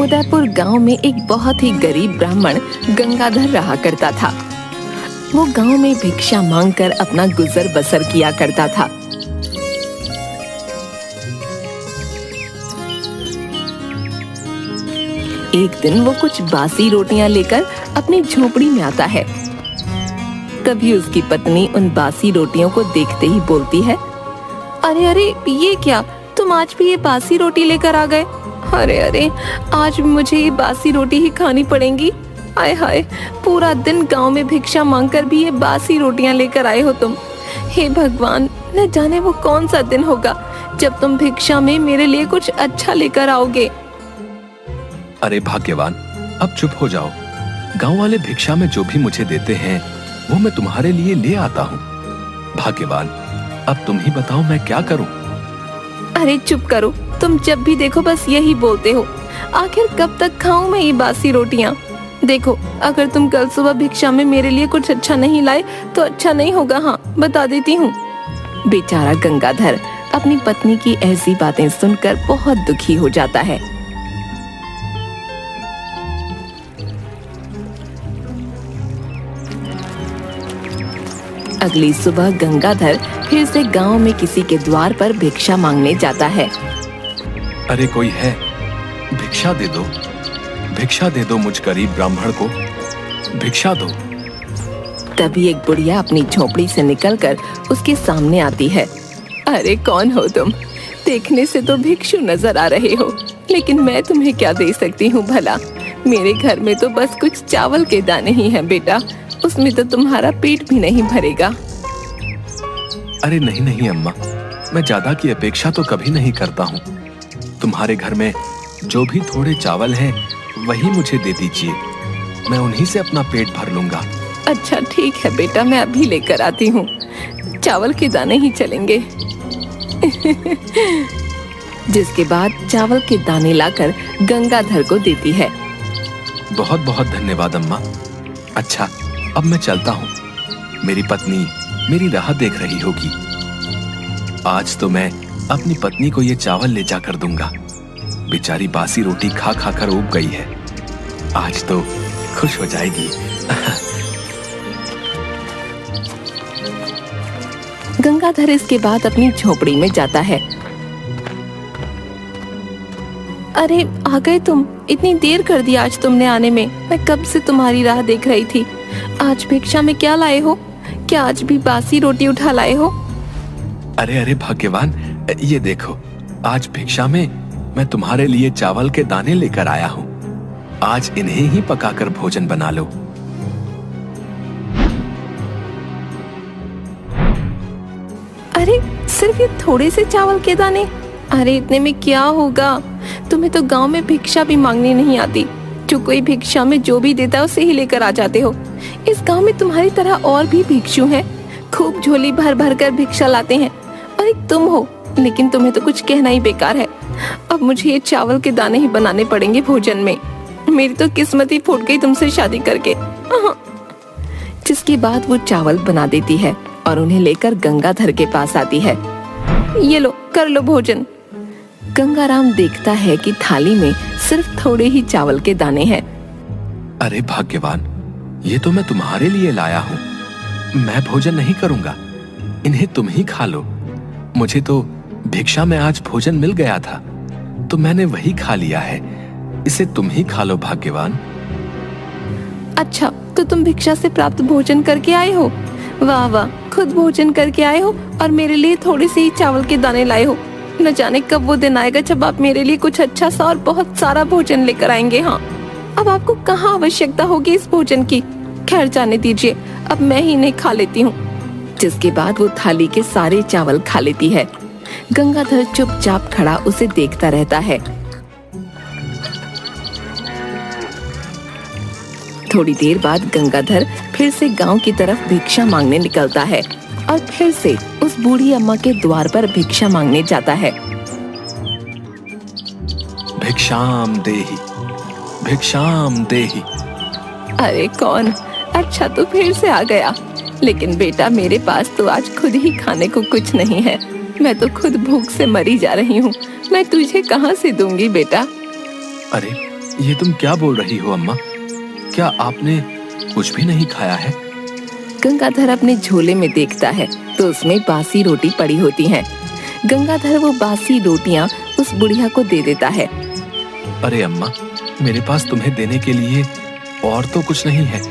उदयपुर गांव में एक बहुत ही गरीब ब्राह्मण गंगाधर रहा करता था। वो गांव में भिक्षा मांगकर अपना गुजर बसर किया करता था। एक दिन वो कुछ बासी रोटियां लेकर अपनी झोपड़ी में आता है। तभी उसकी पत्नी उन बासी रोटियों को देखते ही बोलती है, अरे अरे ये क्या, तुम आज भी ये बासी रोटी लेकर आ गए? अरे अरे, आज मुझे ये बासी रोटी ही खानी पड़ेंगी। आय हाय, पूरा दिन गांव में भिक्षा मांगकर भी ये बासी रोटियां लेकर आए हो तुम। हे भगवान, न जाने वो कौन सा दिन होगा जब तुम भिक्षा में मेरे लिए कुछ अच्छा लेकर आओगे। अरे भाग्यवान, अब चुप हो जाओ। गांव वाले भिक्षा में जो भी मुझे देते हैं वो मैं तुम्हारे लिए ले आता हूँ। भाग्यवान, अब तुम ही बताओ मैं क्या करूँ? अरे चुप करो, तुम जब भी देखो बस यही बोलते हो। आखिर कब तक खाऊं मैं ये बासी रोटियां? देखो, अगर तुम कल सुबह भिक्षा में मेरे लिए कुछ अच्छा नहीं लाए तो अच्छा नहीं होगा। हाँ, बता देती हूँ। बेचारा गंगाधर अपनी पत्नी की ऐसी बातें सुनकर बहुत दुखी हो जाता है। अगली सुबह गंगाधर फिर से गांव में किसी के द्वार पर भिक्षा मांगने जाता है। अरे कोई है, भिक्षा दे दो, भिक्षा दे दो, मुझ गरीब ब्राह्मण को भिक्षा दो। तभी एक बुढ़िया अपनी झोपड़ी से निकलकर उसके सामने आती है। अरे कौन हो तुम? देखने से तो भिक्षु नजर आ रहे हो, लेकिन मैं तुम्हें क्या दे सकती हूँ भला? मेरे घर में तो बस कुछ चावल के दाने ही हैं बेटा, उसमें तो तुम्हारा पेट भी नहीं भरेगा। अरे नहीं नहीं अम्मा, मैं ज्यादा की अपेक्षा तो कभी नहीं करता हूँ। तुम्हारे घर में जो भी थोड़े चावल हैं वही मुझे दे दीजिए, मैं उन्हीं से अपना पेट भर लूंगा। अच्छा ठीक है बेटा, मैं अभी लेकर आती हूँ। चावल के दाने ही चलेंगे। जिसके बाद चावल के दाने लाकर गंगाधर को देती है। बहुत बहुत धन्यवाद अम्मा। अच्छा, अब मैं चलता हूँ। मेरी पत्नी मेरी राह देख रही होगी। आज तो मैं अपनी पत्नी को ये चावल ले जाकर दूंगा। बेचारी बासी रोटी खा खा कर ऊब गई है, आज तो खुश हो जाएगी। गंगाधर इसके बाद अपनी झोपड़ी में जाता है। अरे आ गए तुम, इतनी देर कर दी आज तुमने आने में। मैं कब से तुम्हारी राह देख रही थी। आज भिक्षा में क्या लाए हो? क्या आज भी बासी रोटी उठा लाए हो? अरे अरे भाग्यवान, ये देखो, आज भिक्षा में मैं तुम्हारे लिए चावल के दाने लेकर आया हूँ। आज इन्हें ही पकाकर भोजन बना लो। अरे सिर्फ ये थोड़े से चावल के दाने? अरे इतने में क्या होगा? तुम्हें तो गांव में भिक्षा भी मांगनी नहीं आती। जो कोई भिक्षा में जो भी देता है उसे ही लेकर आ जाते हो। इस गांव में तुम्हारी तरह और भी भिक्षु हैं, खूब झोली भर भर कर भिक्षा लाते हैं, और एक तुम हो, लेकिन तुम्हें तो कुछ कहना ही बेकार है। अब मुझे ये चावल के दाने ही बनाने पड़ेंगे भोजन में। मेरी तो किस्मत ही फूट गई तुमसे शादी करके। जिसके बाद वो चावल बना देती है और उन्हें लेकर गंगाधर के पास आती है। ये लो, कर लो भोजन। गंगाराम देखता है कि थाली में सिर्फ थोड़े ही चावल के दाने हैं। अरे भाग्यवान, ये तो मैं तुम्हारे लिए लाया हूँ। मैं भोजन नहीं करूंगा, इन्हें तुम ही खा लो। मुझे तो भिक्षा में आज भोजन मिल गया था तो मैंने वही खा लिया है। इसे तुम ही खा लो भाग्यवान। अच्छा, तो तुम भिक्षा से प्राप्त भोजन करके आए हो? वाह वाह, खुद भोजन करके आए हो और मेरे लिए थोड़े से ही चावल के दाने लाए हो। न जाने कब वो दिन आएगा जब आप मेरे लिए कुछ अच्छा सा और बहुत सारा भोजन लेकर आएंगे। हाँ, अब आपको कहाँ आवश्यकता होगी इस भोजन की? खैर जाने दीजिए, अब मैं ही नहीं खा लेती हूँ। जिसके बाद वो थाली के सारे चावल खा लेती है। गंगाधर चुपचाप खड़ा उसे देखता रहता है। थोड़ी देर बाद गंगाधर फिर से गांव की तरफ भिक्षा मांगने निकलता है और फिर से उस बूढ़ी अम्मा के द्वार पर भिक्षा मांगने जाता है। भिक्षाम देहि, भिक्षाम देहि। अरे कौन? अच्छा, तो फिर से आ गया। लेकिन बेटा, मेरे पास तो आज खुद ही खाने को कुछ नहीं है। मैं तो खुद भूख से मरी जा रही हूँ। मैं तुझे कहाँ से दूंगी बेटा? अरे ये तुम क्या बोल रही हो अम्मा? क्या आपने कुछ भी नहीं खाया है? गंगाधर अपने झोले में देखता है तो उसमें बासी रोटी पड़ी होती हैं। गंगाधर वो बासी रोटियां उस बुढ़िया को दे देता है। अरे अम्मा, मेरे पास तुम्हें देने के लिए और तो कुछ नहीं है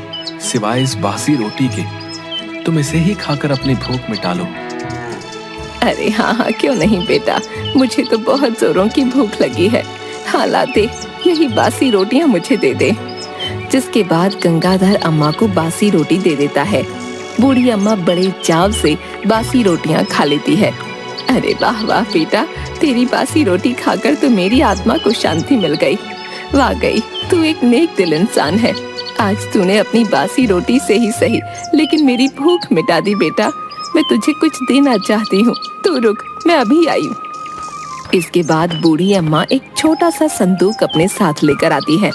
सिवाय इस बासी रोटी के। तुम इसे ही खाकर अपनी भूख मिटा लो। अरे हाँ हाँ, क्यों नहीं बेटा, मुझे तो बहुत जोरों की भूख लगी है। हाँ लाते, यही बासी रोटियां मुझे दे दे। जिसके बाद गंगाधर अम्मा को बासी रोटी दे देता है। बूढ़ी अम्मा बड़े चाव से बासी रोटियां खा लेती है। अरे वाह वाह बेटा, तेरी बासी रोटी खाकर तो मेरी आत्मा को शांति मिल गई। वाकई तू एक नेक दिल इंसान है। आज तूने अपनी बासी रोटी से ही सही, लेकिन मेरी भूख मिटा दी बेटा। मैं तुझे कुछ देना चाहती हूँ, तू रुक, मैं अभी आई हूँ। इसके बाद बूढ़ी अम्मा एक छोटा सा संदूक अपने साथ लेकर आती है।